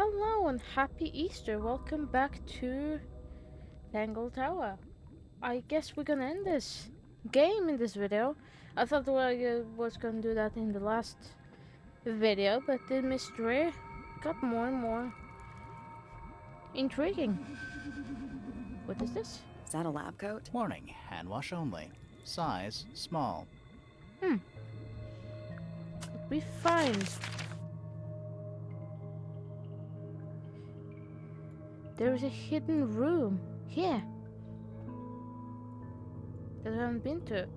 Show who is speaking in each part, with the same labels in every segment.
Speaker 1: Hello and happy Easter. Welcome back to Tangle Tower. I guess we're gonna end this game in this video. I thought I was gonna do that in the last video, but the mystery got more and more intriguing. What is this?
Speaker 2: Is that a lab coat?
Speaker 3: Warning, hand wash only. Size, small.
Speaker 1: What we find? There is a hidden room here that I haven't been to.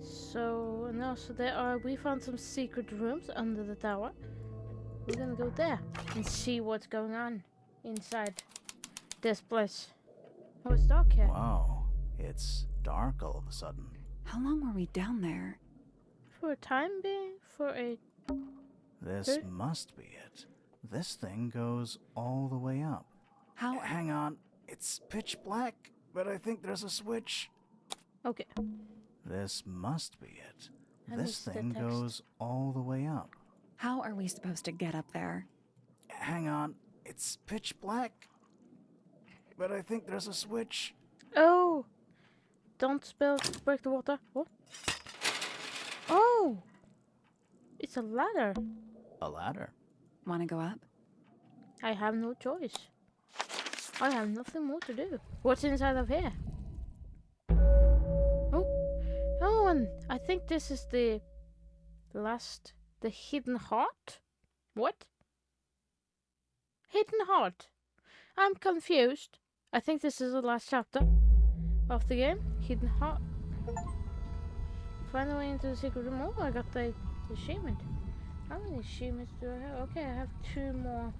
Speaker 1: So we found some secret rooms under the tower. We're gonna go there and see what's going on inside this place. Oh, it's dark here.
Speaker 3: Wow, it's dark all of a sudden.
Speaker 2: How long were we down there?
Speaker 1: For a time being,
Speaker 3: This must be it. This thing goes all the way up.
Speaker 2: How?
Speaker 3: Hang on, it's pitch black, but I think there's a switch.
Speaker 1: Okay.
Speaker 3: This must be it.
Speaker 1: I
Speaker 3: This
Speaker 1: missed the
Speaker 3: thing
Speaker 1: text.
Speaker 3: goes all the way up.
Speaker 2: How are we supposed to get up there?
Speaker 3: Hang on, it's pitch black, but I think there's a switch.
Speaker 1: Oh! Don't break the water. What? Oh! It's a ladder.
Speaker 3: A ladder.
Speaker 2: Want to go up?
Speaker 1: I have no choice. I have nothing more to do. What's inside of here? Oh, and I think this is the hidden heart? What? Hidden heart? I'm confused. I think this is the last chapter of the game. Hidden heart. Find a way into the secret room. Oh, I got the achievement. How many achievements do I have? Okay, I have 2 more.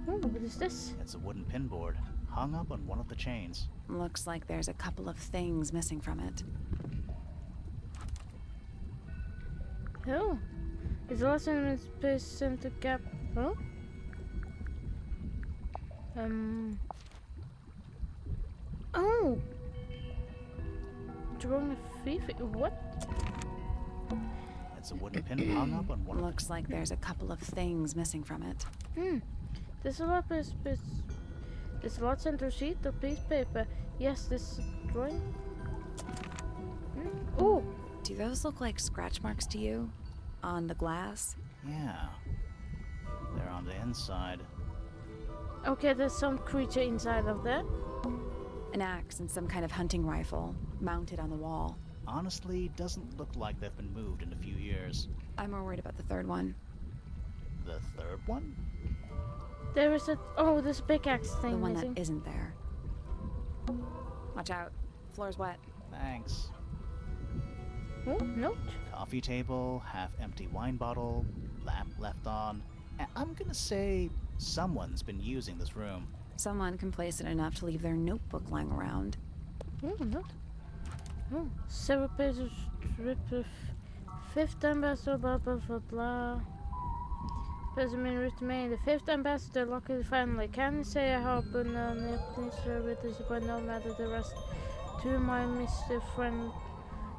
Speaker 1: Oh, what is this?
Speaker 3: It's a wooden pinboard, hung up on one of the chains.
Speaker 2: Looks like there's a couple of things missing from it.
Speaker 1: Oh, it's a lesson in space center gap. Oh? Oh! Drawing a thief? What?
Speaker 3: It's a wooden pin hung up on one of
Speaker 2: Looks like there's a couple of things missing from it.
Speaker 1: There's a lot center sheet of piece paper. Yes, this drawing. Oh!
Speaker 2: Do those look like scratch marks to you? On the glass?
Speaker 3: Yeah. They're on the inside.
Speaker 1: Okay, there's some creature inside of there.
Speaker 2: An axe and some kind of hunting rifle mounted on the wall.
Speaker 3: Honestly, doesn't look like they've been moved in a few years.
Speaker 2: I'm more worried about the third one.
Speaker 3: The third one?
Speaker 1: There is this pickaxe thing
Speaker 2: The one
Speaker 1: missing.
Speaker 2: that isn't there. Watch out. Floor's wet.
Speaker 3: Thanks.
Speaker 1: Oh, note.
Speaker 3: Coffee table, half-empty wine bottle, lamp left on. And I'm gonna say someone's been using this room.
Speaker 2: Someone complacent enough to leave their notebook lying around.
Speaker 1: Oh, note. Oh, several pages strip of fifth ambassador, blah blah blah blah. President remain the fifth ambassador, luckily finally. Can say I hope no minister with this, but no matter the rest. To my Mr. Friend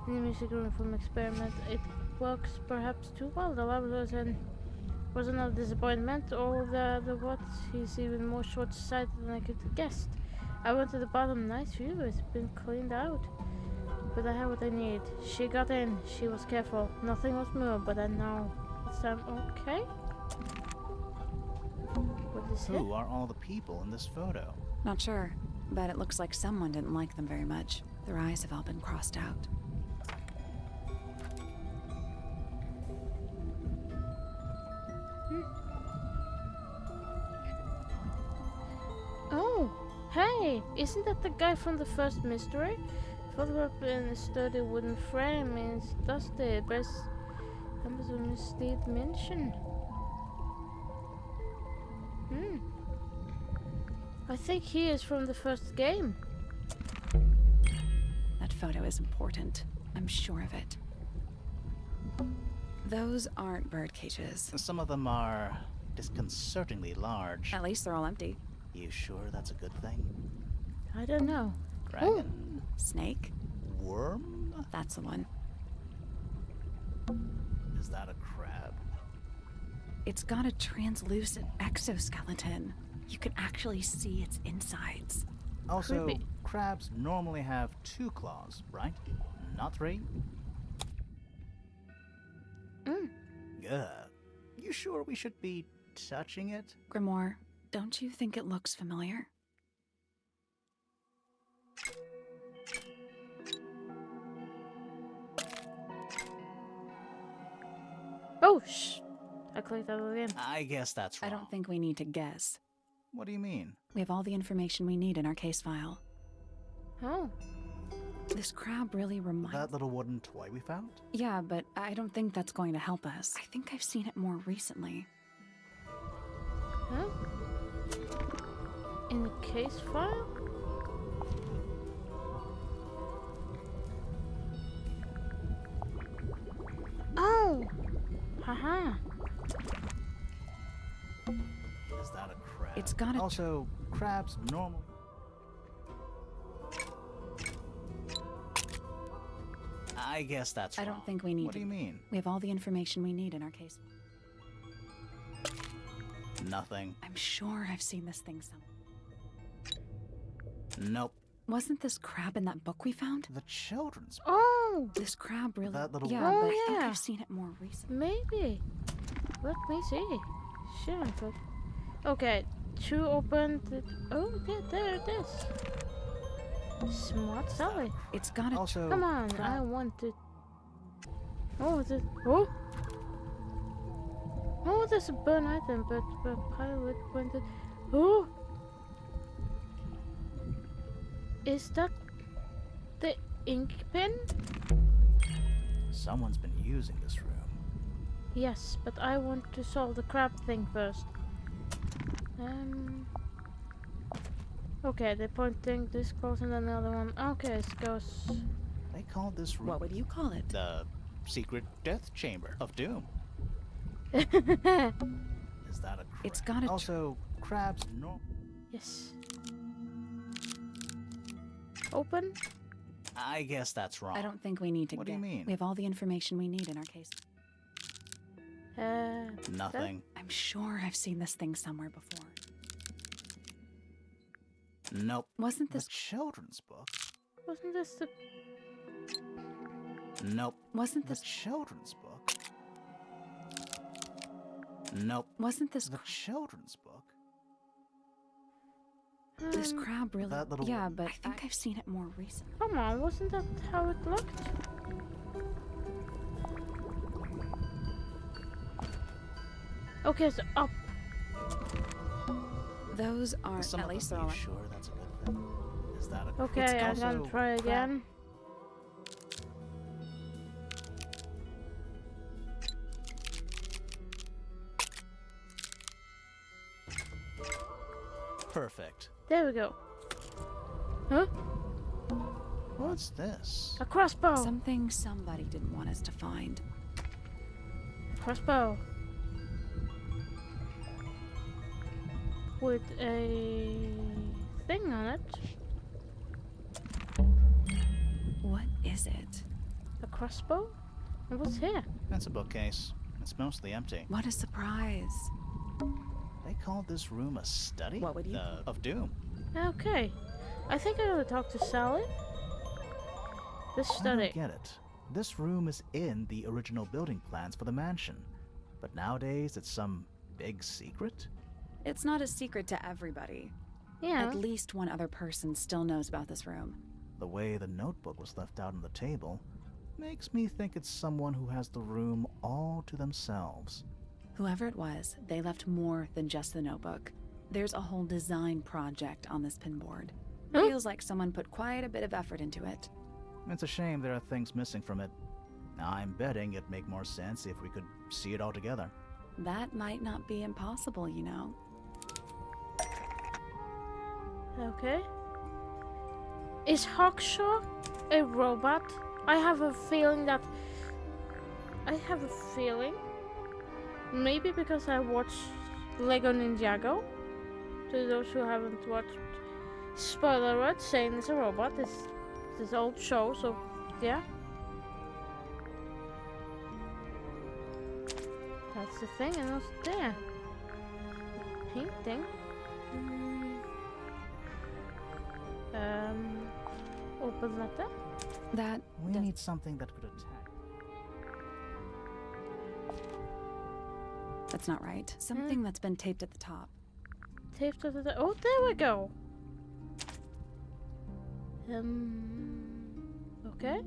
Speaker 1: in the music room from experiment. It works perhaps too well. The laboratory was another disappointment. All the other what? He's even more short-sighted than I could have guessed. I went to the bottom. Nice view. It's been cleaned out. But I have what I need. She got in. She was careful. Nothing was moved, but I know. It's time. Okay. What is it?
Speaker 3: Who are all the people in this photo?
Speaker 2: Not sure, but it looks like someone didn't like them very much. Their eyes have all been crossed out.
Speaker 1: Oh, hey! Isn't that the guy from the first mystery? Photographed in a sturdy wooden frame means dusty. Best Amazon mislead mention. I think he is from the first game.
Speaker 2: That photo is important. I'm sure of it. Those aren't bird cages.
Speaker 3: Some of them are disconcertingly large.
Speaker 2: At least they're all empty.
Speaker 3: You sure that's a good thing?
Speaker 1: I don't know.
Speaker 3: Dragon?
Speaker 2: Snake?
Speaker 3: Worm?
Speaker 2: That's the one.
Speaker 3: Is that a crab?
Speaker 2: It's got a translucent exoskeleton. You can actually see its insides.
Speaker 3: Also,
Speaker 1: Creepy.
Speaker 3: crabs normally have 2 claws, right? Not 3?
Speaker 1: Mm.
Speaker 3: Ugh. You sure we should be touching it?
Speaker 2: Grimoire, don't you think it looks familiar?
Speaker 1: Oh, shh. I clicked that again.
Speaker 3: I guess that's
Speaker 2: I
Speaker 3: wrong.
Speaker 2: don't think we need to guess.
Speaker 3: What do you mean?
Speaker 2: We have all the information we need in our case file.
Speaker 1: Oh.
Speaker 2: This crab really reminds...
Speaker 3: That little wooden toy we found?
Speaker 2: Yeah, but I don't think that's going to help us. I think I've seen it more recently.
Speaker 1: Huh? In the case file? Oh! Haha.
Speaker 3: Is that a crab?
Speaker 2: It's got a...
Speaker 3: Also, crabs normally... I guess that's
Speaker 2: I
Speaker 3: wrong.
Speaker 2: don't think we need
Speaker 3: What
Speaker 2: to...
Speaker 3: do you mean?
Speaker 2: We have all the information we need in our case.
Speaker 3: Nothing.
Speaker 2: I'm sure I've seen this thing somewhere.
Speaker 3: Nope.
Speaker 2: Wasn't this crab in that book we found?
Speaker 3: The children's...
Speaker 1: Oh!
Speaker 2: This crab really...
Speaker 3: That little...
Speaker 2: Yeah,
Speaker 1: Oh,
Speaker 2: but I think
Speaker 1: yeah.
Speaker 2: I've seen it more recently.
Speaker 1: Maybe. Let me see. Sure, but... Okay, 2 opened... Oh, yeah, there it is. Smart Sally.
Speaker 2: It's got a...
Speaker 3: Also...
Speaker 1: Come on,
Speaker 3: crab-
Speaker 1: I want it. Oh, this... Oh! Oh, there's a burn item, but pilot pointed... Oh! Is that the ink pen?
Speaker 3: Someone's been using this room.
Speaker 1: Yes, but I want to solve the crab thing first. Okay, they're pointing this close and then the other one. Okay, it goes.
Speaker 3: They called this room...
Speaker 2: What would you call it?
Speaker 3: The secret death chamber of doom.
Speaker 1: Yes.
Speaker 3: Is that a crab?
Speaker 2: It's got a...
Speaker 3: Also, crabs no...
Speaker 1: Open.
Speaker 3: I guess that's wrong.
Speaker 2: I don't think we need to
Speaker 3: What do you
Speaker 2: guess.
Speaker 3: mean?
Speaker 2: We have all the information we need in our case.
Speaker 3: Nothing.
Speaker 2: I'm sure I've seen this thing somewhere before.
Speaker 3: Nope.
Speaker 2: Wasn't
Speaker 3: The
Speaker 2: this...
Speaker 3: children's book?
Speaker 1: Wasn't this the?
Speaker 3: Nope.
Speaker 2: Wasn't
Speaker 3: The
Speaker 2: this...
Speaker 3: children's book? Nope.
Speaker 2: Wasn't this...
Speaker 3: The children's book?
Speaker 2: This crab really...
Speaker 3: That little...
Speaker 2: Yeah, but I think I've seen it more recently.
Speaker 1: Come on, wasn't that how it looked? Okay, so up.
Speaker 2: Those are...
Speaker 3: Some
Speaker 2: At
Speaker 3: of
Speaker 2: least
Speaker 3: them,
Speaker 2: they're all...
Speaker 3: you sure that's a good thing? Is that a...
Speaker 1: Okay,
Speaker 2: It's
Speaker 1: I'm
Speaker 3: also
Speaker 1: gonna try again.
Speaker 3: Perfect.
Speaker 1: There we go. Huh?
Speaker 3: What's this?
Speaker 1: A crossbow.
Speaker 2: Something somebody didn't want us to find.
Speaker 1: Crossbow. With a thing on it.
Speaker 2: What is it?
Speaker 1: A crossbow? And what's here?
Speaker 3: That's a bookcase. It's mostly empty.
Speaker 2: What a surprise.
Speaker 3: They called this room a study?
Speaker 2: What would you call it?
Speaker 3: Of doom.
Speaker 1: Okay. I think I gotta talk to Sally. This
Speaker 3: I
Speaker 1: study.
Speaker 3: don't get it. This room is in the original building plans for the mansion. But nowadays it's some big secret?
Speaker 2: It's not a secret to everybody.
Speaker 1: Yeah.
Speaker 2: At least one other person still knows about this room.
Speaker 3: The way the notebook was left out on the table makes me think it's someone who has the room all to themselves.
Speaker 2: Whoever it was, they left more than just the notebook. There's a whole design project on this pinboard.
Speaker 1: Huh?
Speaker 2: Feels like someone put quite a bit of effort into it.
Speaker 3: It's a shame there are things missing from it. I'm betting it'd make more sense if we could see it all together.
Speaker 2: That might not be impossible, you know.
Speaker 1: Okay. Is Hawkshaw a robot? I have a feeling that... Maybe because I watched Lego Ninjago. To those who haven't watched, spoiler alert, Shane is a robot. This old show, so yeah. That's the thing, and also there. Painting. Open letter.
Speaker 2: That
Speaker 3: We
Speaker 2: does-
Speaker 3: need something that could attack.
Speaker 2: That's not right. Something that's been taped at the top.
Speaker 1: Taped to the. Oh, there we go. Okay.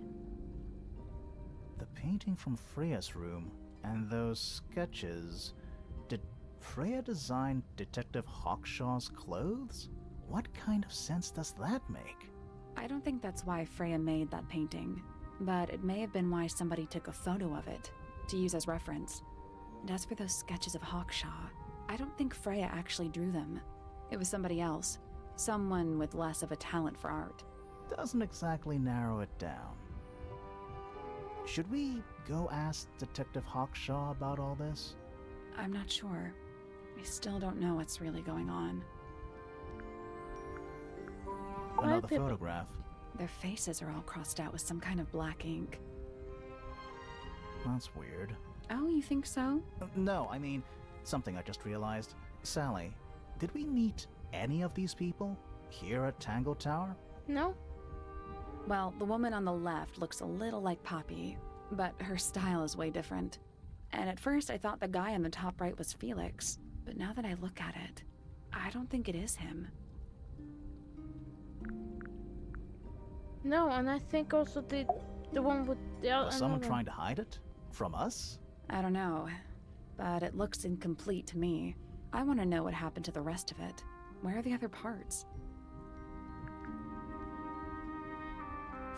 Speaker 3: The painting from Freya's room and those sketches. Did Freya design Detective Hawkshaw's clothes? What kind of sense does that make?
Speaker 2: I don't think that's why Freya made that painting, but it may have been why somebody took a photo of it to use as reference. And as for those sketches of Hawkshaw, I don't think Freya actually drew them. It was somebody else, someone with less of a talent for art.
Speaker 3: Doesn't exactly narrow it down. Should we go ask Detective Hawkshaw about all this?
Speaker 2: I'm not sure. I still don't know what's really going on.
Speaker 3: Another
Speaker 1: people?
Speaker 3: photograph.
Speaker 2: Their faces are all crossed out with some kind of black ink.
Speaker 3: That's weird.
Speaker 2: Oh, you think so?
Speaker 3: No, I mean, something I just realized. Sally, did we meet any of these people here at Tangle Tower?
Speaker 1: No.
Speaker 2: Well, the woman on the left looks a little like Poppy, but her style is way different. And at first I thought the guy on the top right was Felix, but now that I look at it, I don't think it is him.
Speaker 1: No, and I think also the one with the other.
Speaker 3: Was someone trying to hide it? From us?
Speaker 2: I don't know, but it looks incomplete to me. I want to know what happened to the rest of it. Where are the other parts?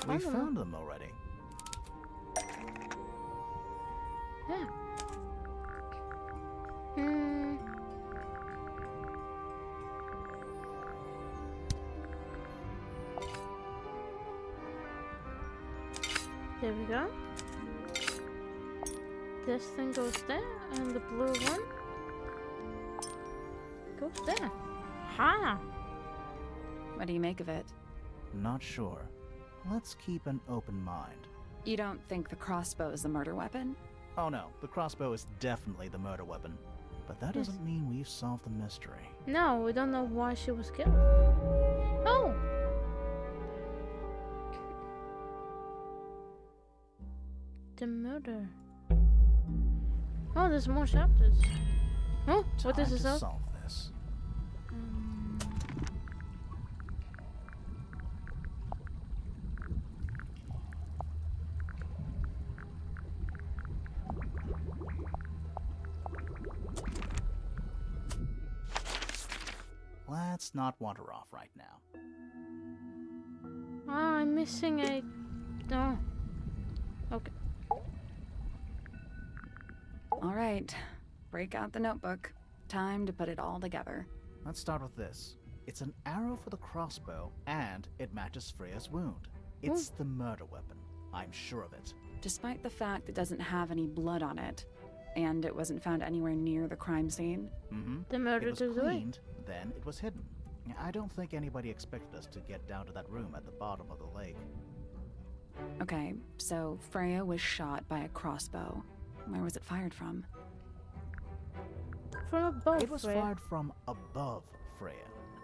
Speaker 3: We
Speaker 1: I don't know.
Speaker 3: found them already.
Speaker 1: Yeah. There we go. This thing goes there, and the blue one goes there. Ha!
Speaker 2: What do you make of it?
Speaker 3: Not sure. Let's keep an open mind.
Speaker 2: You don't think the crossbow is the murder weapon?
Speaker 3: Oh no, the crossbow is definitely the murder weapon. But that
Speaker 1: Yes.
Speaker 3: doesn't mean we've solved the mystery.
Speaker 1: No, we don't know why she was killed. Oh! The murder. Oh, there's more chapters. Oh, what
Speaker 3: Time
Speaker 1: is this
Speaker 3: to
Speaker 1: up?
Speaker 3: solve this. Let's not wander off right now.
Speaker 1: Ah, I'm missing a. Oh. Okay.
Speaker 2: All right, break out the notebook. Time to put it all together.
Speaker 3: Let's start with this. It's an arrow for the crossbow, and it matches Freya's wound. It's the murder weapon. I'm sure of it.
Speaker 2: Despite the fact it doesn't have any blood on it, and it wasn't found anywhere near the crime scene.
Speaker 3: Mm-hmm.
Speaker 1: The
Speaker 3: It
Speaker 1: murder
Speaker 3: was
Speaker 1: took away.
Speaker 3: cleaned, then it was hidden. I don't think anybody expected us to get down to that room at the bottom of the lake.
Speaker 2: Okay, so Freya was shot by a crossbow. Where was it fired from?
Speaker 1: From above,
Speaker 3: It was
Speaker 1: Freya.
Speaker 3: fired from above Freya.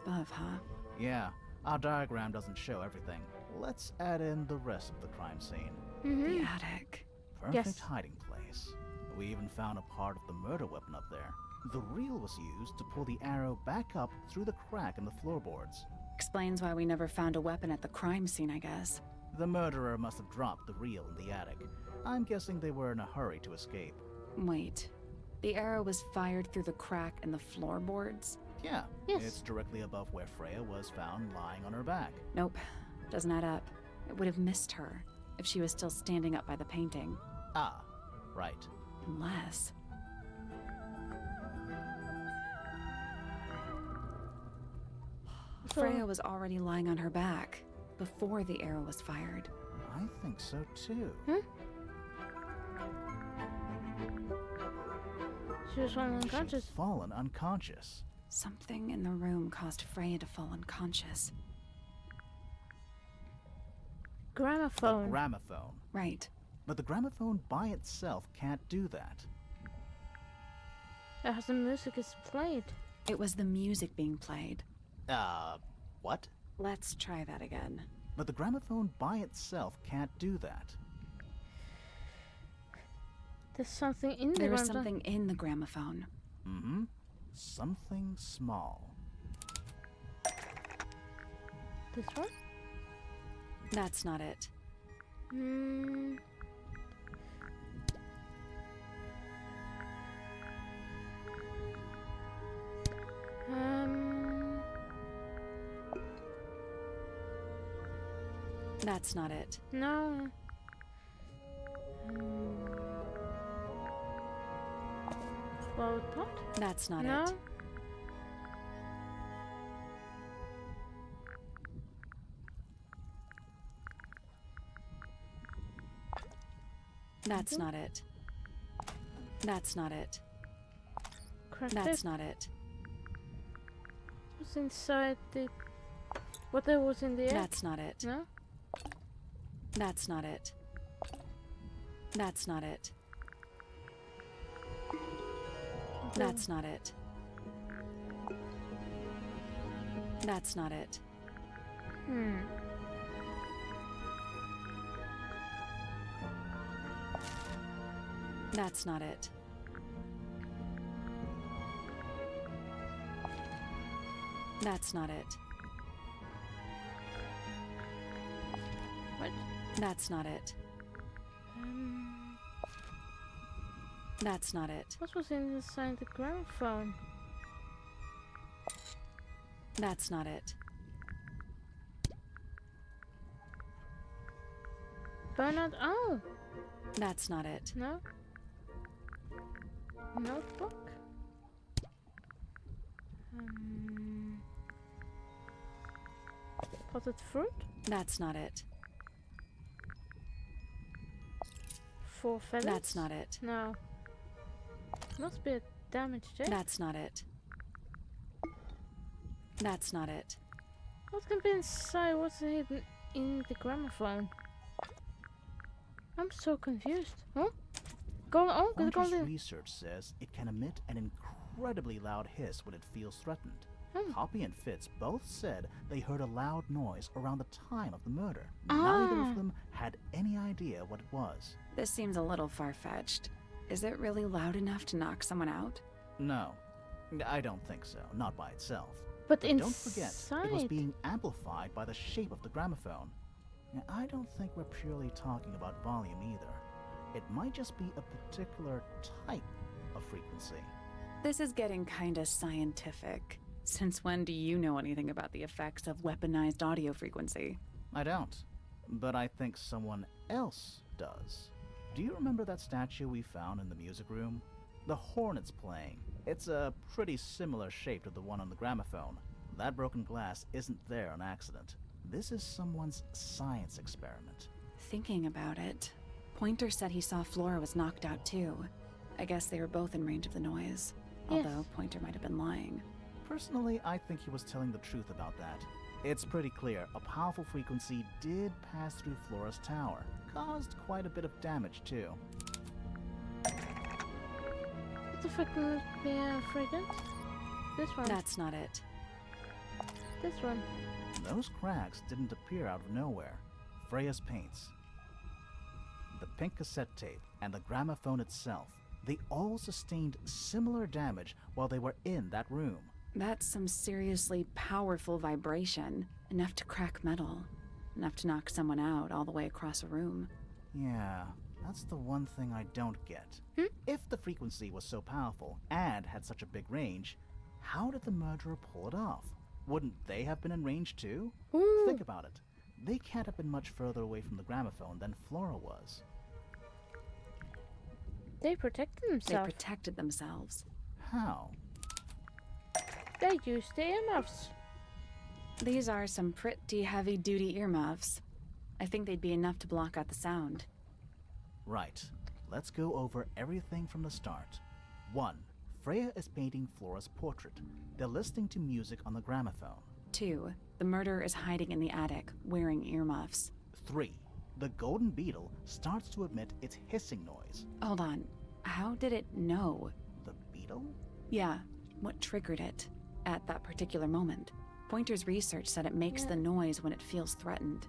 Speaker 2: Above, huh?
Speaker 3: Yeah, our diagram doesn't show everything. Let's add in the rest of the crime scene.
Speaker 2: The attic.
Speaker 3: Perfect
Speaker 1: Yes.
Speaker 3: hiding place. We even found a part of the murder weapon up there. The reel was used to pull the arrow back up through the crack in the floorboards.
Speaker 2: Explains why we never found a weapon at the crime scene, I guess.
Speaker 3: The murderer must have dropped the reel in the attic. I'm guessing they were in a hurry to escape.
Speaker 2: Wait. The arrow was fired through the crack in the floorboards?
Speaker 3: Yeah,
Speaker 1: Yes.
Speaker 3: it's directly above where Freya was found lying on her back.
Speaker 2: Nope. Doesn't add up. It would have missed her if she was still standing up by the painting.
Speaker 3: Ah, right.
Speaker 2: Unless...
Speaker 1: So-
Speaker 2: Freya was already lying on her back before the arrow was fired.
Speaker 3: I think so too.
Speaker 1: She was falling
Speaker 3: She'd
Speaker 1: unconscious.
Speaker 3: fallen unconscious.
Speaker 2: Something in the room caused Freya to fall unconscious.
Speaker 3: The
Speaker 1: Gramophone.
Speaker 3: gramophone.
Speaker 2: Right.
Speaker 3: But the gramophone by itself can't do that.
Speaker 1: As the music is played.
Speaker 2: It was the music being played.
Speaker 3: What?
Speaker 2: Let's try that again.
Speaker 3: But the gramophone by itself can't do that.
Speaker 1: There's something in the
Speaker 2: There was
Speaker 1: gramophone.
Speaker 2: something in the gramophone.
Speaker 3: Mm-hmm. Something small.
Speaker 1: This one?
Speaker 2: That's not it.
Speaker 1: Hmm.
Speaker 2: That's not it.
Speaker 1: No. Flower pot?
Speaker 2: That's not
Speaker 1: No.
Speaker 2: it. That's not it. That's not it.
Speaker 1: Crack
Speaker 2: That's
Speaker 1: it.
Speaker 2: not it.
Speaker 1: What's inside the... What there was in the egg?
Speaker 2: That's not it.
Speaker 1: No?
Speaker 2: That's not it. That's not it. That's not it. That's not it.
Speaker 1: Hmm.
Speaker 2: That's not it. That's not it.
Speaker 1: What?
Speaker 2: That's not it. That's not it.
Speaker 1: What was inside the gramophone?
Speaker 2: That's not it.
Speaker 1: Bernard. Oh!
Speaker 2: That's not it.
Speaker 1: No? Notebook? Potted fruit?
Speaker 2: That's not it.
Speaker 1: 4 feathers?
Speaker 2: That's not it.
Speaker 1: No. Must be a damaged egg.
Speaker 2: That's not it. That's not it.
Speaker 1: What can be inside? What's hidden in the gramophone? I'm so confused. Huh? The
Speaker 3: Hunter's
Speaker 1: golden.
Speaker 3: research says it can emit an incredibly loud hiss when it feels threatened. Poppy and Fitz both said they heard a loud noise around the time of the murder. Neither of them had any idea what it was.
Speaker 2: This seems a little far-fetched. Is it really loud enough to knock someone out?
Speaker 3: No, I don't think so. Not by itself.
Speaker 1: But
Speaker 3: Don't forget,
Speaker 1: inside.
Speaker 3: it was being amplified by the shape of the gramophone. Now, I don't think we're purely talking about volume either. It might just be a particular type of frequency.
Speaker 2: This is getting kinda scientific. Since when do you know anything about the effects of weaponized audio frequency?
Speaker 3: I don't, but I think someone else does. Do you remember that statue we found in the music room? The horn it's playing. It's a pretty similar shape to the one on the gramophone. That broken glass isn't there on accident. This is someone's science experiment.
Speaker 2: Thinking about it, Pointer said he saw Flora was knocked out too. I guess they were both in range of the noise.
Speaker 1: Yes.
Speaker 2: Although Pointer might have been lying.
Speaker 3: Personally, I think he was telling the truth about that. It's pretty clear a powerful frequency did pass through Flora's tower. Caused quite a bit of damage too.
Speaker 1: What the fuck would be a fragrance? This one.
Speaker 2: That's not it.
Speaker 1: This one.
Speaker 3: Those cracks didn't appear out of nowhere. Freya's paints, the pink cassette tape, and the gramophone itself, they all sustained similar damage while they were in that room.
Speaker 2: That's some seriously powerful vibration. Enough to crack metal. Enough to knock someone out all the way across a room.
Speaker 3: Yeah, that's the one thing I don't get. If the frequency was so powerful and had such a big range, how did the murderer pull it off? Wouldn't they have been in range too?
Speaker 1: Ooh.
Speaker 3: Think about it. They can't have been much further away from the gramophone than Flora was.
Speaker 1: They protected
Speaker 2: They
Speaker 1: themselves.
Speaker 2: protected themselves.
Speaker 3: How?
Speaker 1: They used the earmuffs.
Speaker 2: These are some pretty heavy-duty earmuffs. I think they'd be enough to block out the sound.
Speaker 3: Right. Let's go over everything from the start. 1. Freya is painting Flora's portrait. They're listening to music on the gramophone.
Speaker 2: 2. The murderer is hiding in the attic, wearing earmuffs.
Speaker 3: 3. The golden beetle starts to emit its hissing noise.
Speaker 2: Hold on. How did it know?
Speaker 3: The beetle?
Speaker 2: Yeah, what triggered it at that particular moment? Pointer's research said it makes the noise when it feels threatened.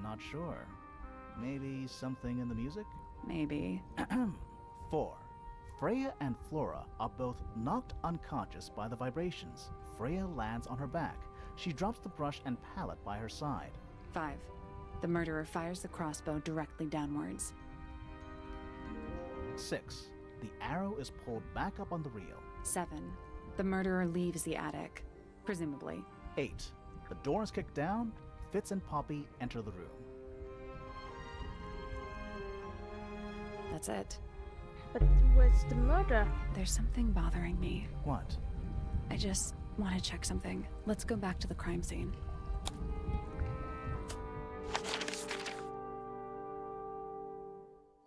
Speaker 3: Not sure. Maybe something in the music?
Speaker 2: Maybe.
Speaker 3: 4. Freya and Flora are both knocked unconscious by the vibrations. Freya lands on her back. She drops the brush and palette by her side.
Speaker 2: 5. The murderer fires the crossbow directly downwards.
Speaker 3: 6. The arrow is pulled back up on the reel.
Speaker 2: 7. The murderer leaves the attic, presumably.
Speaker 3: 8. The door is kicked down. Fitz and Poppy enter the room.
Speaker 2: That's it.
Speaker 1: But where's the murder?
Speaker 2: There's something bothering me.
Speaker 3: What?
Speaker 2: I just want to check something. Let's go back to the crime scene.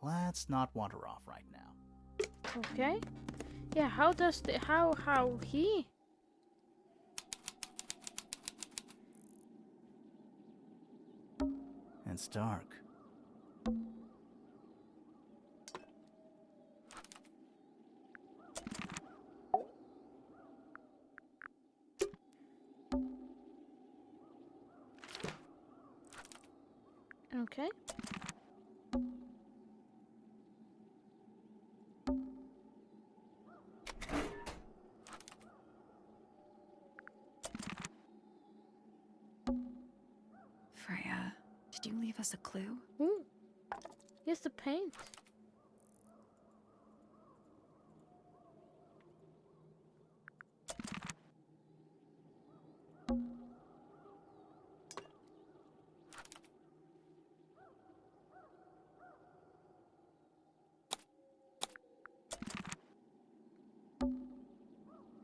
Speaker 3: Let's not wander off right now.
Speaker 1: Okay. Yeah, how does the how he?
Speaker 3: It's dark.
Speaker 1: Okay.
Speaker 2: Freya, did you leave us a clue?
Speaker 1: Ooh. Here's the paint.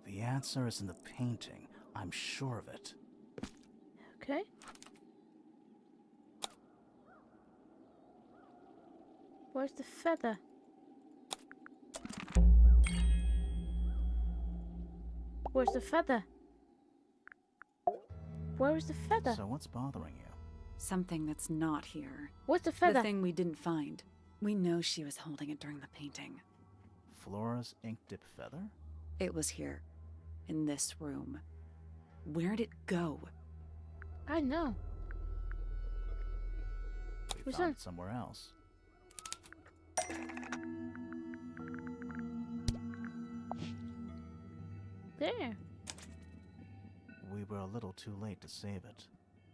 Speaker 3: The answer is in the painting. I'm sure of it.
Speaker 1: Okay. Where's the feather? Where's the feather? Where is the feather?
Speaker 3: So what's bothering you?
Speaker 2: Something that's not here.
Speaker 1: Where's the feather?
Speaker 2: The thing we didn't find. We know she was holding it during the painting.
Speaker 3: Flora's ink dip feather?
Speaker 2: It was here. In this room. Where'd it go?
Speaker 1: I know.
Speaker 3: We
Speaker 1: Who's
Speaker 3: found
Speaker 1: that?
Speaker 3: it somewhere else.
Speaker 1: There.
Speaker 3: We were a little too late to save it.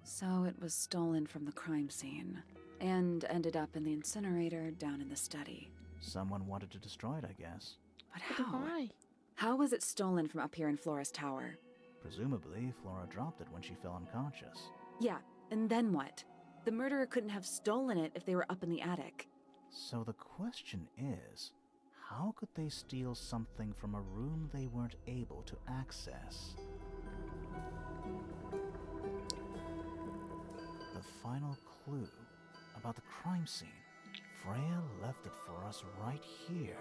Speaker 2: So it was stolen from the crime scene. And ended up in the incinerator down in the study.
Speaker 3: Someone wanted to destroy it, I guess.
Speaker 2: But
Speaker 1: But
Speaker 2: how?
Speaker 1: why?
Speaker 2: How was it stolen from up here in Flora's tower?
Speaker 3: Presumably, Flora dropped it when she fell unconscious.
Speaker 2: Yeah, and then what? The murderer couldn't have stolen it if they were up in the attic.
Speaker 3: So the question is, how could they steal something from a room they weren't able to access? The final clue about the crime scene. Freya left it for us right here.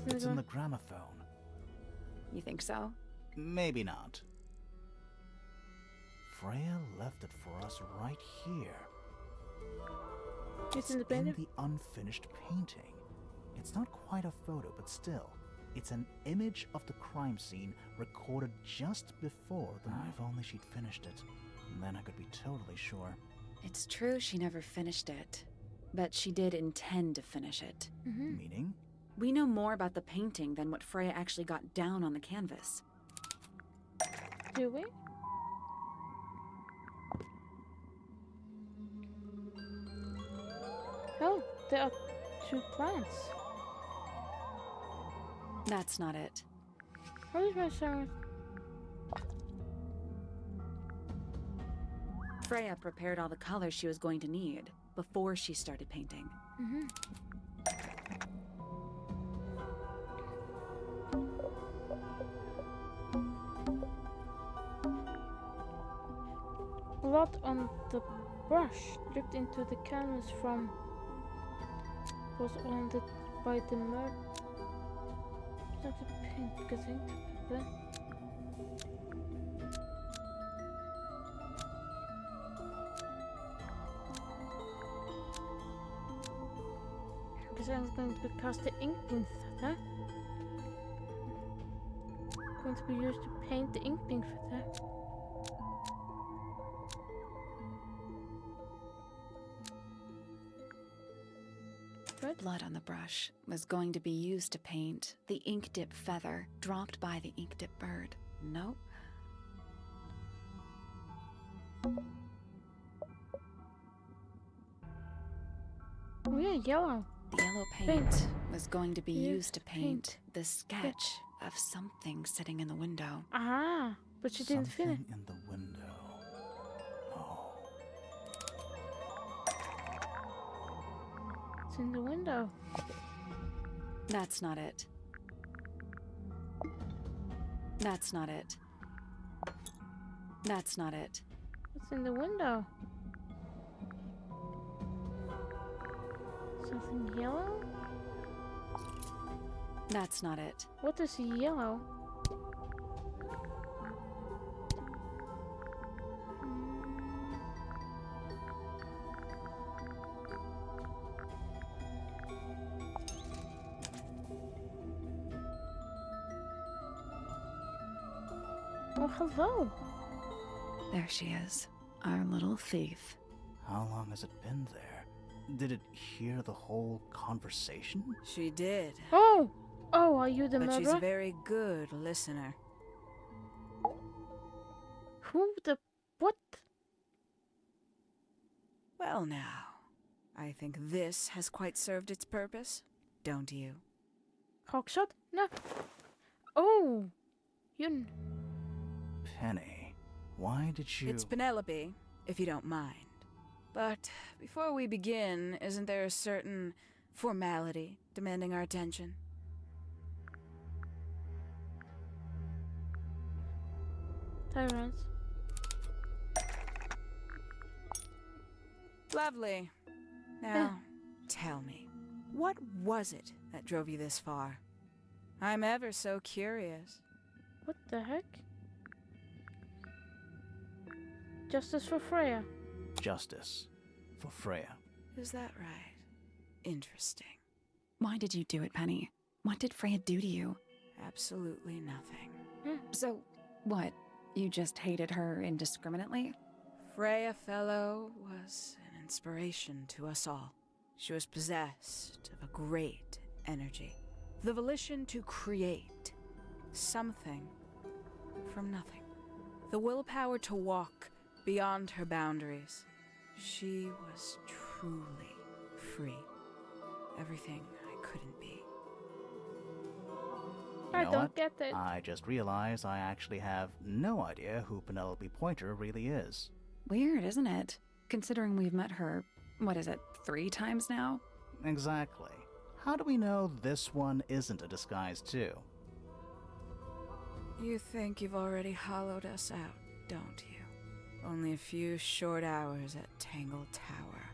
Speaker 3: It's in the gramophone.
Speaker 2: You think so?
Speaker 3: Maybe not. Freya left it for us right here.
Speaker 1: It's in the painting?
Speaker 3: the unfinished painting. It's not quite a photo, but still, it's an image of the crime scene recorded just before the... If only she'd finished it. And then I could be totally sure.
Speaker 2: It's true she never finished it. But she did intend to finish it.
Speaker 1: Mm-hmm.
Speaker 3: Meaning?
Speaker 2: We know more about the painting than what Freya actually got down on the canvas.
Speaker 1: Do we? Oh, there are two plants.
Speaker 2: That's not it.
Speaker 1: What is my sound?
Speaker 2: Freya prepared all the colors she was going to need before she started painting.
Speaker 1: Mm-hmm. Blood on the brush dripped into the canvas from was on the by the murder. Not the paint because I think the because I'm going to cast the ink in that. Going to be used to paint the ink for that.
Speaker 2: Blood on the brush was going to be used to paint the ink dip feather dropped by the ink dip bird. Nope.
Speaker 1: Oh yeah, yellow.
Speaker 2: The yellow paint was going to be used to paint the sketch of something sitting in the window.
Speaker 1: Ah, but you didn't finish.
Speaker 3: Something in the window. Oh.
Speaker 1: It's in the window.
Speaker 2: That's not it. That's not it. That's not it.
Speaker 1: What's in the window? Something yellow?
Speaker 2: That's not it.
Speaker 1: What is yellow? Oh, hello.
Speaker 2: There she is, our little thief.
Speaker 3: How long has it been there? Did it hear the whole conversation?
Speaker 4: She did.
Speaker 1: Oh! Oh, are you the
Speaker 4: But she's
Speaker 1: murderer?
Speaker 4: a very good listener.
Speaker 1: Who the... What?
Speaker 4: Well now, I think this has quite served its purpose, don't you?
Speaker 1: Hawkshot? No. Oh! You...
Speaker 3: Penny, why did you...
Speaker 4: It's Penelope, if you don't mind. But before we begin, isn't there a certain formality demanding our attention?
Speaker 1: Tyrants.
Speaker 4: Lovely. Now, tell me, what was it that drove you this far? I'm ever so curious.
Speaker 1: What the heck? Justice for Freya.
Speaker 3: Justice for Freya.
Speaker 4: Is that right? Interesting.
Speaker 2: Why did you do it, Penny? What did Freya do to you?
Speaker 4: Absolutely nothing.
Speaker 2: So, what? You just hated her indiscriminately?
Speaker 4: Freya Fellow was an inspiration to us all. She was possessed of a great energy, the volition to create something from nothing, the willpower to walk beyond her boundaries. She was truly free. Everything I couldn't be.
Speaker 3: You
Speaker 1: I
Speaker 3: know
Speaker 1: don't
Speaker 3: what?
Speaker 1: get it.
Speaker 3: I just realized I actually have no idea who Penelope Pointer really is.
Speaker 2: Weird, isn't it? Considering we've met her, what is it, 3 times now?
Speaker 3: Exactly. How do we know this one isn't a disguise too?
Speaker 4: You think you've already hollowed us out, don't you? Only a few short hours at Tangle Tower,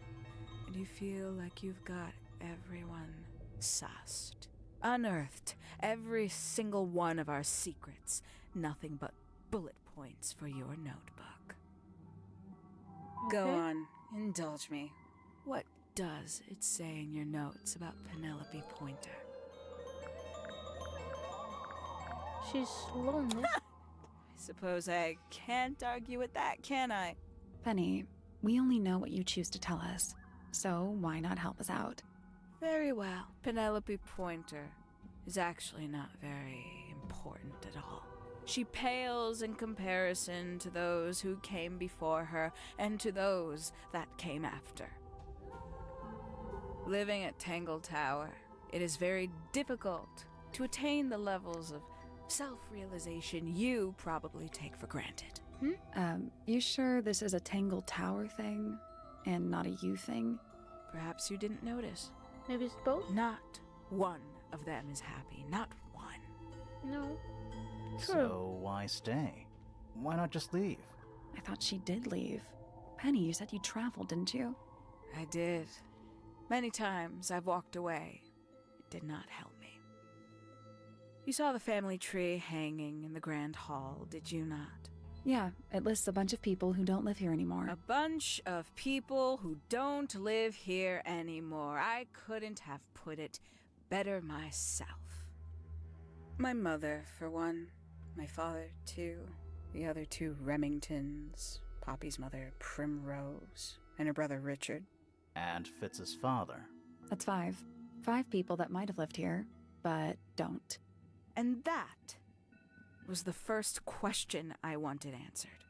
Speaker 4: and you feel like you've got everyone sussed. Unearthed every single one of our secrets. Nothing but bullet points for your notebook. Go
Speaker 1: Okay.
Speaker 4: on, indulge me. What does it say in your notes about Penelope Pointer?
Speaker 1: She's lonely.
Speaker 4: I suppose I can't argue with that, can I?
Speaker 2: Penny, we only know what you choose to tell us, so why not help us out?
Speaker 4: Very well. Penelope Pointer is actually not very important at all. She pales in comparison to those who came before her and to those that came after. Living at Tangle Tower, it is very difficult to attain the levels of self-realization you probably take for granted.
Speaker 2: You sure this is a Tangle Tower thing, and not a you thing?
Speaker 4: Perhaps you didn't notice.
Speaker 1: Maybe it's both?
Speaker 4: Not one of them is happy. Not one.
Speaker 1: No. True.
Speaker 3: So why stay? Why not just leave?
Speaker 2: I thought she did leave. Penny, you said you traveled, didn't you?
Speaker 4: I did. Many times I've walked away. It did not help me. You saw the family tree hanging in the grand hall, did you not?
Speaker 2: Yeah, it lists a bunch of people who don't live here anymore.
Speaker 4: A bunch of people who don't live here anymore. I couldn't have put it better myself. My mother, for one. My father, too. The other two Remingtons. Poppy's mother, Primrose. And her brother, Richard.
Speaker 3: And Fitz's father.
Speaker 2: That's 5. 5 people that might have lived here, but don't.
Speaker 4: And that was the first question I wanted answered.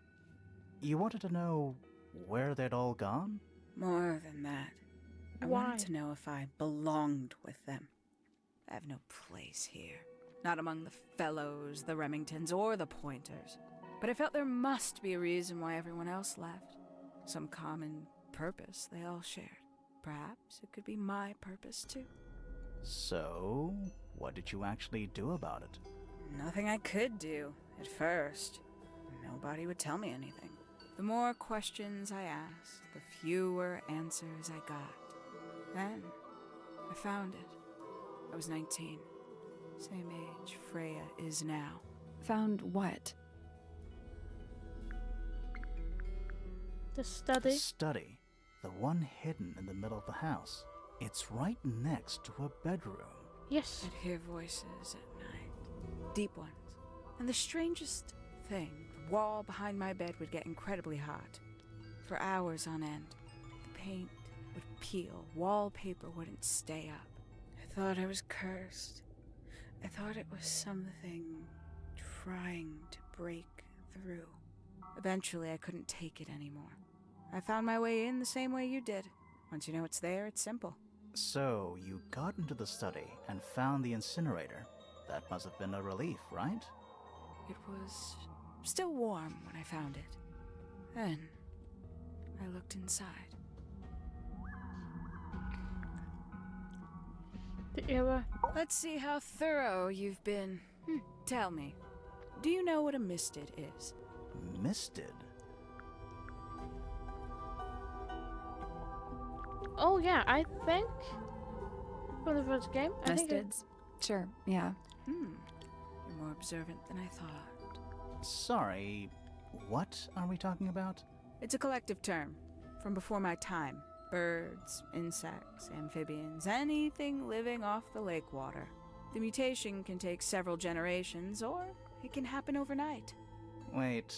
Speaker 3: You wanted to know where they'd all gone?
Speaker 4: More than that. I
Speaker 1: Why?
Speaker 4: wanted to know if I belonged with them. I have no place here. Not among the Fellows, the Remingtons, or the Pointers. But I felt there must be a reason why everyone else left. Some common purpose they all shared. Perhaps it could be my purpose, too.
Speaker 3: So, what did you actually do about it?
Speaker 4: Nothing I could do, at first. Nobody would tell me anything. The more questions I asked, the fewer answers I got. Then, I found it. I was 19. Same age Freya is now.
Speaker 2: Found what?
Speaker 1: The study.
Speaker 3: The study. The one hidden in the middle of the house. It's right next to her bedroom.
Speaker 1: Yes.
Speaker 4: I'd hear voices at night. Deep ones. And the strangest thing, the wall behind my bed would get incredibly hot. For hours on end. The paint would peel. Wallpaper wouldn't stay up. I thought I was cursed. I thought it was something trying to break through. Eventually, I couldn't take it anymore. I found my way in the same way you did. Once you know it's there, it's simple.
Speaker 3: So, you got into the study and found the incinerator. That must have been a relief, right?
Speaker 4: It was still warm when I found it. Then, I looked inside.
Speaker 1: The era.
Speaker 4: Let's see how thorough you've been. Tell me, do you know what a misted is?
Speaker 3: Misted?
Speaker 1: Oh yeah, I think from the first game. I think
Speaker 2: Mistids? Sure, yeah.
Speaker 4: You're more observant than I thought.
Speaker 3: Sorry, what are we talking about?
Speaker 4: It's a collective term from before my time. Birds, insects, amphibians, anything living off the lake water. The mutation can take several generations, or it can happen overnight.
Speaker 3: Wait,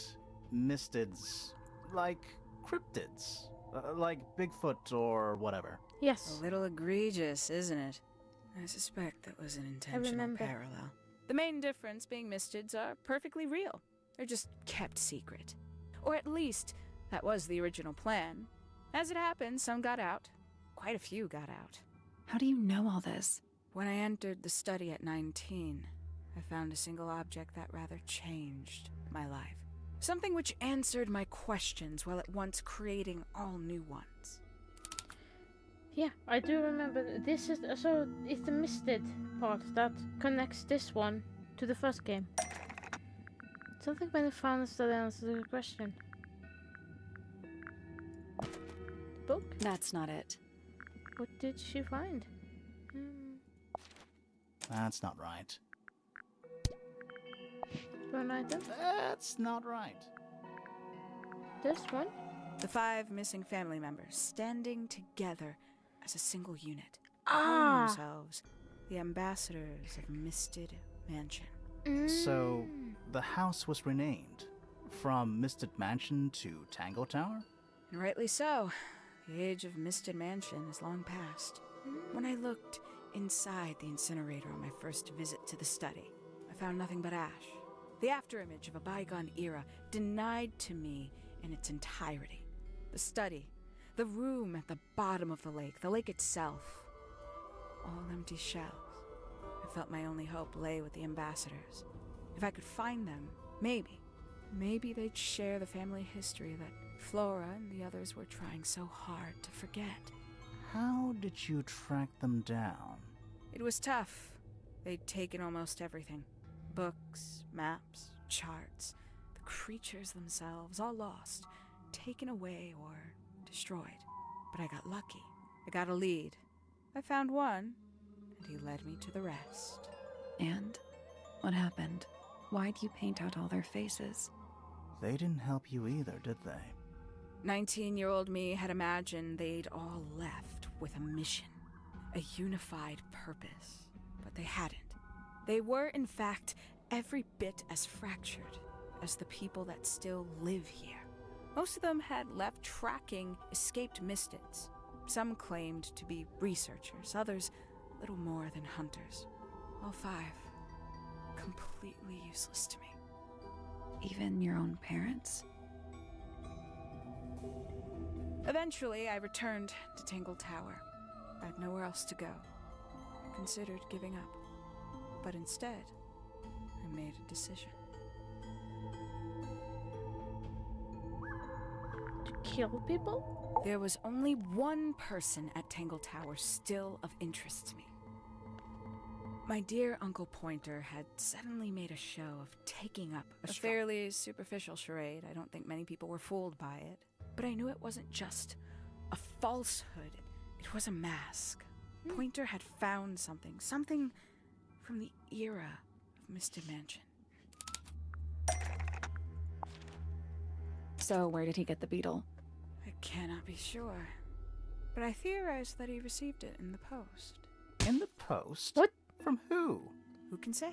Speaker 3: mistids. Like cryptids. Like Bigfoot or whatever.
Speaker 1: yes.
Speaker 4: A little egregious, isn't it? I suspect that was an intentional
Speaker 1: remember.
Speaker 4: parallel. The main difference being mistids are perfectly real. They're just kept secret. Or at least, that was the original plan. As it happened, some got out. Quite a few got out.
Speaker 2: How do you know all this?
Speaker 4: When I entered the study at 19, I found a single object that rather changed my life. Something which answered my questions while at once creating all new ones.
Speaker 1: Yeah, I do remember. This is so. It's the misted part that connects this one to the first game. Something when I found the study answers the question. The book.
Speaker 2: That's not it.
Speaker 1: What did she find?
Speaker 3: That's not right.
Speaker 1: One item.
Speaker 3: That's not right.
Speaker 1: This one.
Speaker 4: The 5 missing family members standing together as a single unit.
Speaker 1: Ah.
Speaker 4: Calling themselves the ambassadors of Misted Mansion.
Speaker 3: So, the house was renamed from Misted Mansion to Tangle Tower?
Speaker 4: And rightly so. The age of Misted Mansion is long past. When I looked inside the incinerator on my first visit to the study, I found nothing but ash. The afterimage of a bygone era denied to me in its entirety. The study, the room at the bottom of the lake itself, all empty shells. I felt my only hope lay with the ambassadors. If I could find them, maybe they'd share the family history that Flora and the others were trying so hard to forget.
Speaker 3: How did you track them down?
Speaker 4: It was tough. They'd taken almost everything. Books, maps, charts, the creatures themselves, all lost, taken away or destroyed. But I got lucky. I got a lead. I found one, and he led me to the rest.
Speaker 2: And what happened? Why'd you paint out all their faces?
Speaker 3: They didn't help you either, did they?
Speaker 4: 19-year-old me had imagined they'd all left with a mission, a unified purpose, but they hadn't. They were, in fact, every bit as fractured as the people that still live here. Most of them had left tracking escaped mystics. Some claimed to be researchers, others little more than hunters. All 5, completely useless to me.
Speaker 2: Even your own parents?
Speaker 4: Eventually, I returned to Tangle Tower. I had nowhere else to go. I considered giving up. But instead, I made a decision.
Speaker 1: To kill people?
Speaker 4: There was only one person at Tangle Tower still of interest to me. My dear Uncle Pointer had suddenly made a show of taking up a fairly superficial charade. I don't think many people were fooled by it. But I knew it wasn't just a falsehood. It was a mask. Pointer had found something from the era of Mr. Mansion.
Speaker 2: So where did he get the beetle?
Speaker 4: I cannot be sure. But I theorize that he received it in the post.
Speaker 3: In the post?
Speaker 1: What?
Speaker 3: From who?
Speaker 4: Who can say?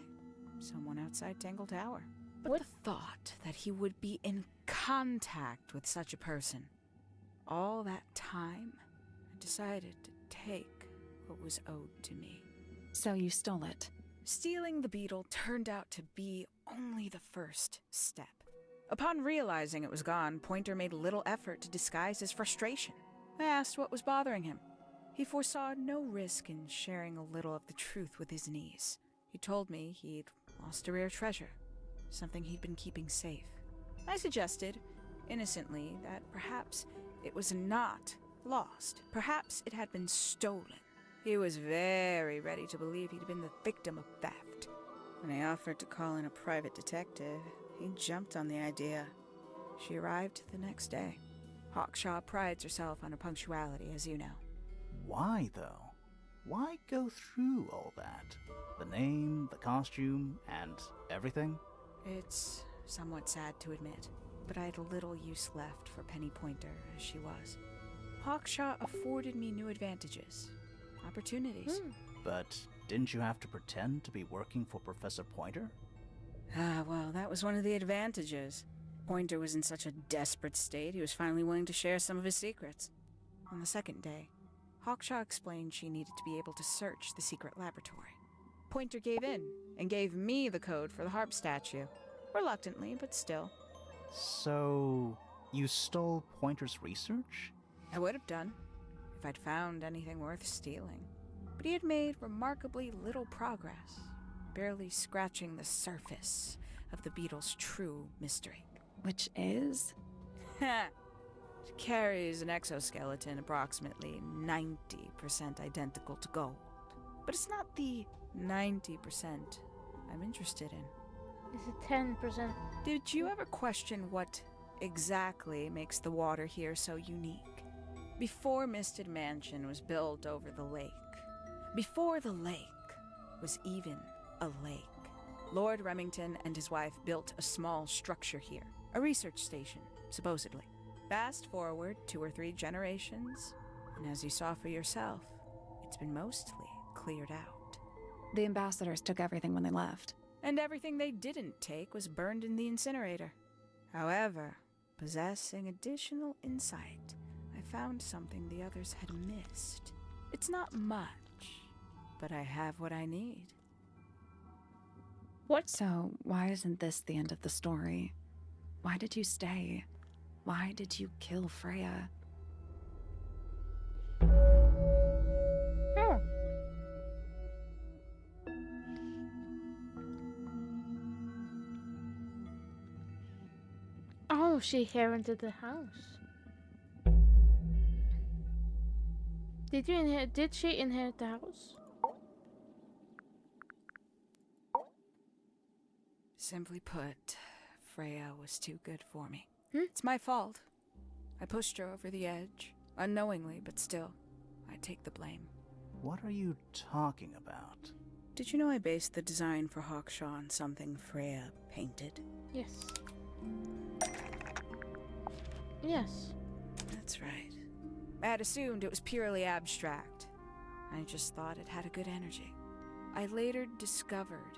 Speaker 4: Someone outside Tangle Tower. But
Speaker 1: What?
Speaker 4: the thought that he would be in contact with such a person, all that time, I decided to take what was owed to me.
Speaker 2: So you stole it.
Speaker 4: Stealing the beetle turned out to be only the first step. Upon realizing it was gone, Pointer made little effort to disguise his frustration. I asked what was bothering him. He foresaw no risk in sharing a little of the truth with his niece. He told me he'd lost a rare treasure, something he'd been keeping safe. I suggested, innocently, that perhaps it was not lost. Perhaps it had been stolen. He was very ready to believe he'd been the victim of theft. When I offered to call in a private detective, he jumped on the idea. She arrived the next day. Hawkshaw prides herself on her punctuality, as you know.
Speaker 3: Why, though? Why go through all that? The name, the costume, and everything?
Speaker 4: It's somewhat sad to admit, but I had little use left for Penny Pointer as she was. Hawkshaw afforded me new advantages, opportunities.
Speaker 3: But didn't you have to pretend to be working for Professor Pointer?
Speaker 4: Well, that was one of the advantages. Pointer was in such a desperate state, he was finally willing to share some of his secrets. On the second day, Hawkshaw explained she needed to be able to search the secret laboratory. Pointer gave in and gave me the code for the harp statue. Reluctantly, but still.
Speaker 3: So, you stole Pointer's research?
Speaker 4: I would have done, if I'd found anything worth stealing. But he had made remarkably little progress, barely scratching the surface of the beetle's true mystery.
Speaker 2: Which is?
Speaker 4: It carries an exoskeleton approximately 90% identical to gold. But it's not the 90% I'm interested in.
Speaker 1: Is it 10%?
Speaker 4: Did you ever question what exactly makes the water here so unique? Before Misted Mansion was built over the lake, before the lake was even a lake, Lord Remington and his wife built a small structure here, a research station, supposedly. Fast forward 2 or 3 generations, and as you saw for yourself, it's been mostly cleared out.
Speaker 2: The ambassadors took everything when they left.
Speaker 4: And everything they didn't take was burned in the incinerator. However, possessing additional insight, I found something the others had missed. It's not much, but I have what I need.
Speaker 1: What?
Speaker 2: So why isn't this the end of the story? Why did you stay? Why did you kill Freya?
Speaker 1: Oh. Oh, she inherited the house. Did she inherit the house?
Speaker 4: Simply put, Freya was too good for me.
Speaker 1: Hmm?
Speaker 4: It's my fault. I pushed her over the edge, unknowingly, but still, I take the blame.
Speaker 3: What are you talking about?
Speaker 4: Did you know I based the design for Hawkshaw on something Freya painted?
Speaker 1: Yes. Yes.
Speaker 4: That's right. I had assumed it was purely abstract. I just thought it had a good energy. I later discovered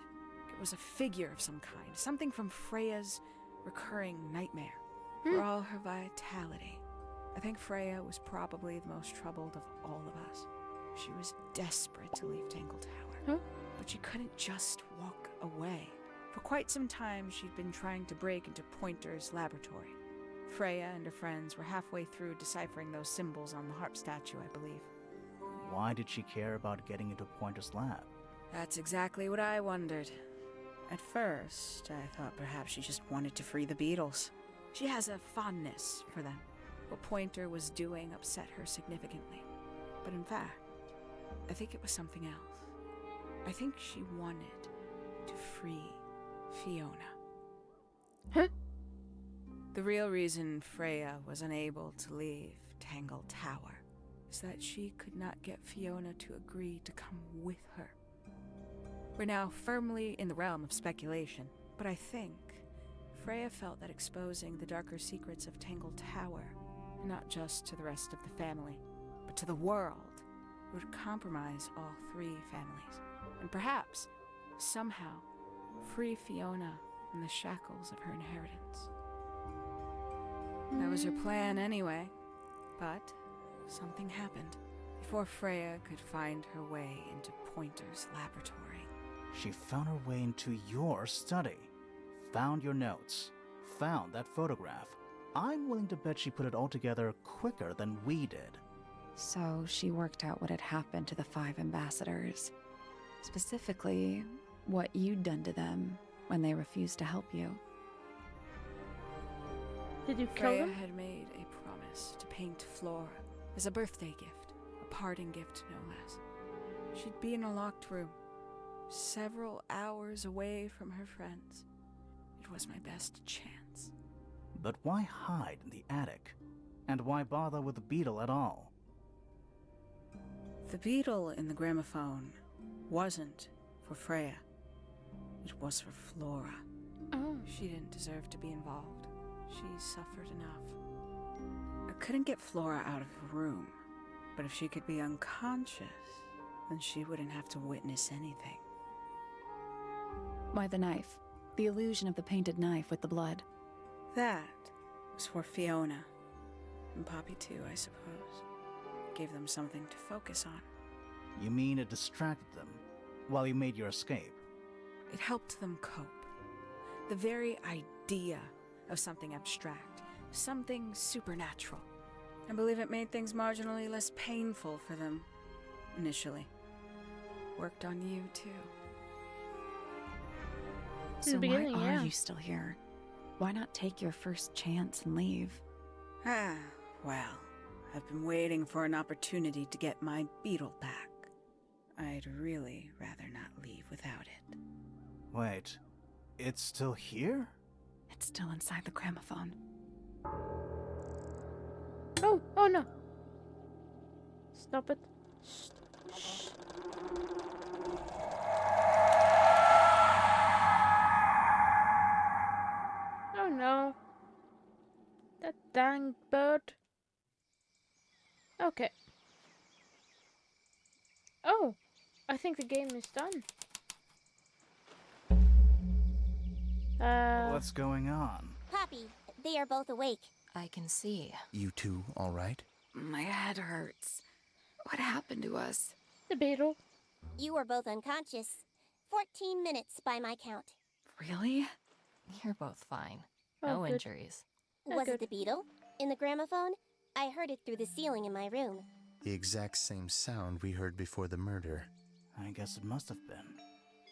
Speaker 4: it was a figure of some kind, something from Freya's recurring nightmare. For all her vitality, I think Freya was probably the most troubled of all of us. She was desperate to leave Tangle Tower, but she couldn't just walk away. For quite some time, she'd been trying to break into Pointer's laboratory. Freya and her friends were halfway through deciphering those symbols on the harp statue, I believe.
Speaker 3: Why did she care about getting into Pointer's lab?
Speaker 4: That's exactly what I wondered. At first, I thought perhaps she just wanted to free the beetles. She has a fondness for them. What Pointer was doing upset her significantly. But in fact, I think it was something else. I think she wanted to free Fiona.
Speaker 1: Huh?
Speaker 4: The real reason Freya was unable to leave Tangle Tower is that she could not get Fiona to agree to come with her. We're now firmly in the realm of speculation, but I think Freya felt that exposing the darker secrets of Tangle Tower, not just to the rest of the family, but to the world, would compromise all three families, and perhaps, somehow, free Fiona from the shackles of her inheritance. That was her plan anyway, but something happened before Freya could find her way into Pointer's laboratory.
Speaker 3: She found her way into your study, found your notes, found that photograph. I'm willing to bet she put it all together quicker than we did.
Speaker 2: So she worked out what had happened to the 5 ambassadors. Specifically, what you'd done to them when they refused to help you.
Speaker 1: Did you kill
Speaker 4: Freya
Speaker 1: them?
Speaker 4: had made a promise to paint Flora as a birthday gift, a parting gift no less. She'd be in a locked room, several hours away from her friends. It was my best chance.
Speaker 3: But why hide in the attic? And why bother with the beetle at all?
Speaker 4: The beetle in the gramophone wasn't for Freya. It was for Flora.
Speaker 1: Oh.
Speaker 4: She didn't deserve to be involved. She suffered enough. I couldn't get Flora out of her room, but if she could be unconscious, then she wouldn't have to witness anything.
Speaker 2: Why the knife? The illusion of the painted knife with the blood.
Speaker 4: That was for Fiona. And Poppy too, I suppose. Gave them something to focus on.
Speaker 3: You mean it distracted them while you made your escape?
Speaker 4: It helped them cope. The very idea of something abstract, something supernatural. I believe it made things marginally less painful for them, initially. Worked on you, too.
Speaker 2: So
Speaker 1: beginning,
Speaker 2: why
Speaker 1: yeah.
Speaker 2: are you still here? Why not take your first chance and leave?
Speaker 4: Well, I've been waiting for an opportunity to get my beetle back. I'd really rather not leave without it.
Speaker 3: Wait, it's still here?
Speaker 2: It's still inside the gramophone.
Speaker 1: Oh no. Stop it. Shh. Oh no. That dang bird. Okay. Oh, I think the game is done.
Speaker 3: What's going on?
Speaker 5: Poppy, they are both awake.
Speaker 6: I can see.
Speaker 7: You two all right?
Speaker 2: My head hurts. What happened to us?
Speaker 1: The beetle.
Speaker 5: You were both unconscious. 14 minutes by my count.
Speaker 2: Really?
Speaker 6: You're both fine.
Speaker 1: Oh,
Speaker 6: No
Speaker 1: good.
Speaker 6: injuries.
Speaker 5: Was
Speaker 1: good.
Speaker 5: it the beetle? In the gramophone? I heard it through the ceiling in my room.
Speaker 7: The exact same sound we heard before the murder.
Speaker 3: I guess it must have been.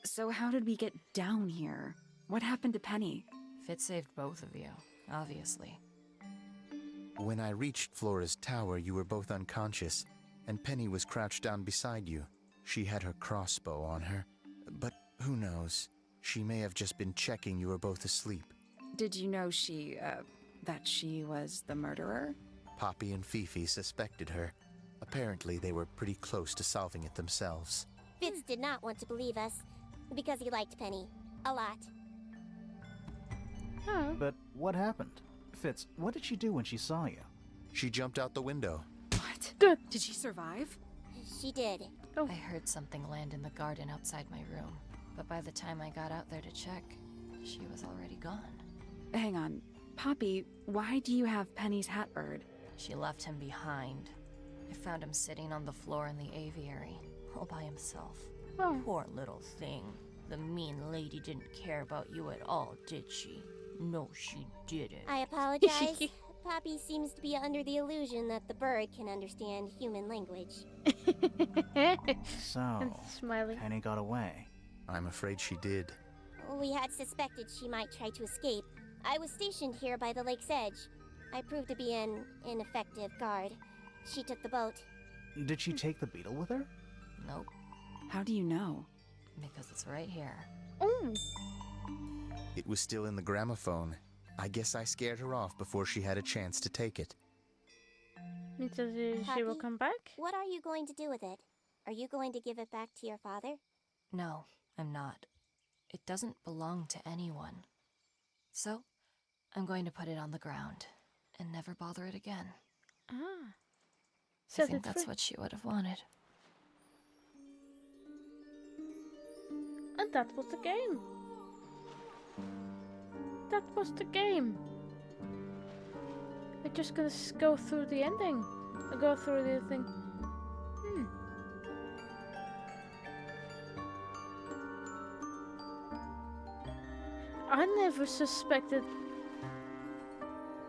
Speaker 2: So how did we get down here? What happened to Penny?
Speaker 6: Fit saved both of you, obviously.
Speaker 7: When I reached Flora's tower, you were both unconscious, and Penny was crouched down beside you. She had her crossbow on her, but who knows? She may have just been checking you were both asleep.
Speaker 2: Did you know that she was the murderer?
Speaker 7: Poppy and Fifi suspected her. Apparently, they were pretty close to solving it themselves.
Speaker 5: Fitz did not want to believe us because he liked Penny a lot.
Speaker 1: Oh.
Speaker 3: But what happened? Fitz, what did she do when she saw you?
Speaker 7: She jumped out the window.
Speaker 2: What?
Speaker 1: Good.
Speaker 2: Did she survive?
Speaker 5: She did.
Speaker 1: Oh.
Speaker 6: I heard something land in the garden outside my room, but by the time I got out there to check, she was already gone.
Speaker 2: Hang on. Poppy, why do you have Penny's hat bird?
Speaker 6: She left him behind. I found him sitting on the floor in the aviary, all by himself.
Speaker 1: Oh.
Speaker 6: Poor little thing. The mean lady didn't care about you at all, did she? No, she didn't.
Speaker 5: I apologize. Poppy seems to be under the illusion that the bird can understand human language.
Speaker 3: So,
Speaker 1: And smiling.
Speaker 3: Penny got away.
Speaker 7: I'm afraid she did.
Speaker 5: We had suspected she might try to escape. I was stationed here by the lake's edge. I proved to be an ineffective guard. She took the boat.
Speaker 3: Did she take the beetle with her?
Speaker 6: Nope,
Speaker 2: How do you know?
Speaker 6: because it's right here.
Speaker 1: Oh.
Speaker 7: It was still in the gramophone. I guess I scared her off before she had a chance to take it.
Speaker 1: Means that she will
Speaker 5: Poppy?
Speaker 1: come back?
Speaker 5: What are you going to do with it? Are you going to give it back to your father?
Speaker 6: No, I'm not. It doesn't belong to anyone. So, I'm going to put it on the ground and never bother it again.
Speaker 1: Ah.
Speaker 6: I
Speaker 1: Set
Speaker 6: think
Speaker 1: it
Speaker 6: that's
Speaker 1: free.
Speaker 6: what she would have wanted.
Speaker 1: And that was the game. That was the game. We're just gonna go through the ending. Go through the thing. I never suspected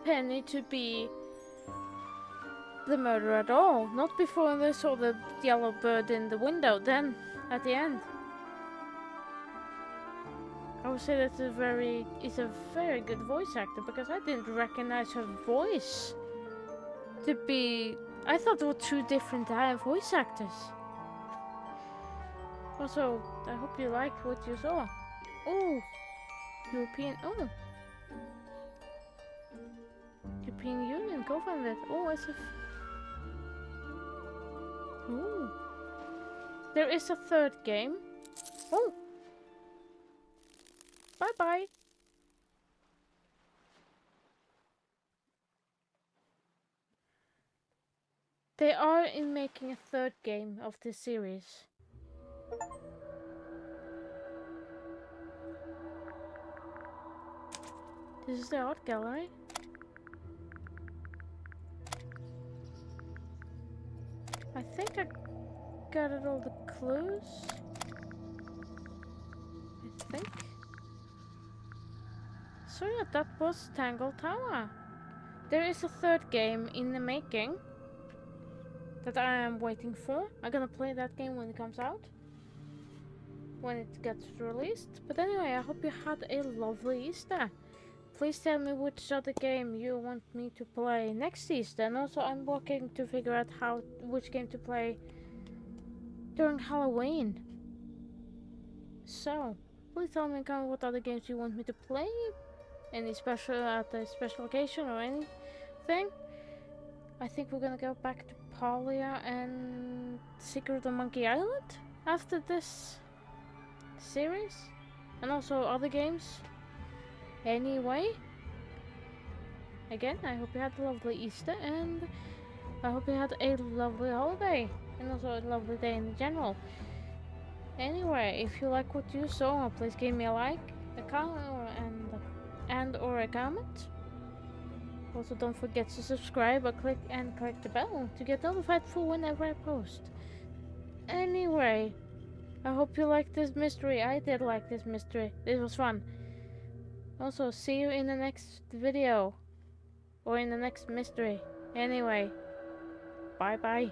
Speaker 1: Penny to be the murderer at all. Not before I saw the yellow bird in the window. Then, at the end. I would say that's a very good voice actor because I didn't recognize her voice to be. I thought there were two different voice actors. Also, I hope you liked what you saw. Oh, European. Oh, European Union co-founded. Oh, it's a. Oh, there is a third game. Oh. Bye-bye. They are in making a third game of this series. This is the art gallery. I think I gathered all the clues. I think. So yeah, that was Tangle Tower. There is a third game in the making that I am waiting for. I'm gonna play that game when it comes out. When it gets released. But anyway, I hope you had a lovely Easter. Please tell me which other game you want me to play next Easter. And also I'm working to figure out which game to play during Halloween. So, please tell me in comment what other games you want me to play. Any special at a special occasion or anything. I think we're gonna go back to Palia and Secret of Monkey Island after this series, and also other games. Anyway, again, I hope you had a lovely Easter, and I hope you had a lovely holiday, and also a lovely day in general. Anyway, if you like what you saw, please give me a like, a comment, or a comment. Also, don't forget to subscribe or click the bell to get notified for whenever I post. Anyway, I hope you liked this mystery. I did like this mystery. This was fun. Also, see you in the next video or in the next mystery. Anyway, bye bye.